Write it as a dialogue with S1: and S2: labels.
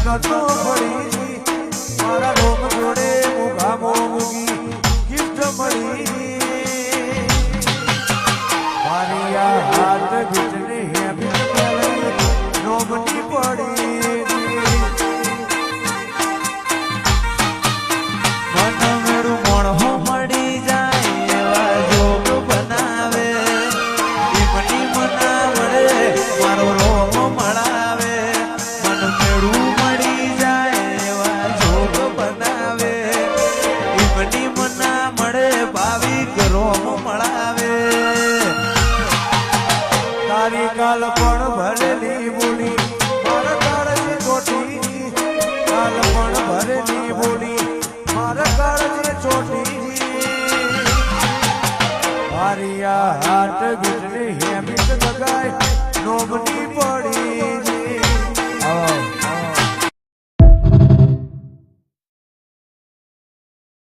S1: નતો પડી મારા રોમ જોડે મુગામો મુગી ગિફ્ટ મળી મારી આ હાથ ગીતની હેબી નોમની પડી મન મેળું મણહો મળી જાય એવા જોગ બનાવે એમની મના વડે મારો રોમ મળાવે મન મેળું મળી જાય એવા જોગ બનાવે એમની મના મળે ભાવિક રોમ મળાવે તારી કાલ પણ ભરેલી બોલી મારા કાળજી ચોટી કાલ પણ ભરેલી બોલી મારા કાળજી ચોટી મારી આ હાથ ગીતની હેમ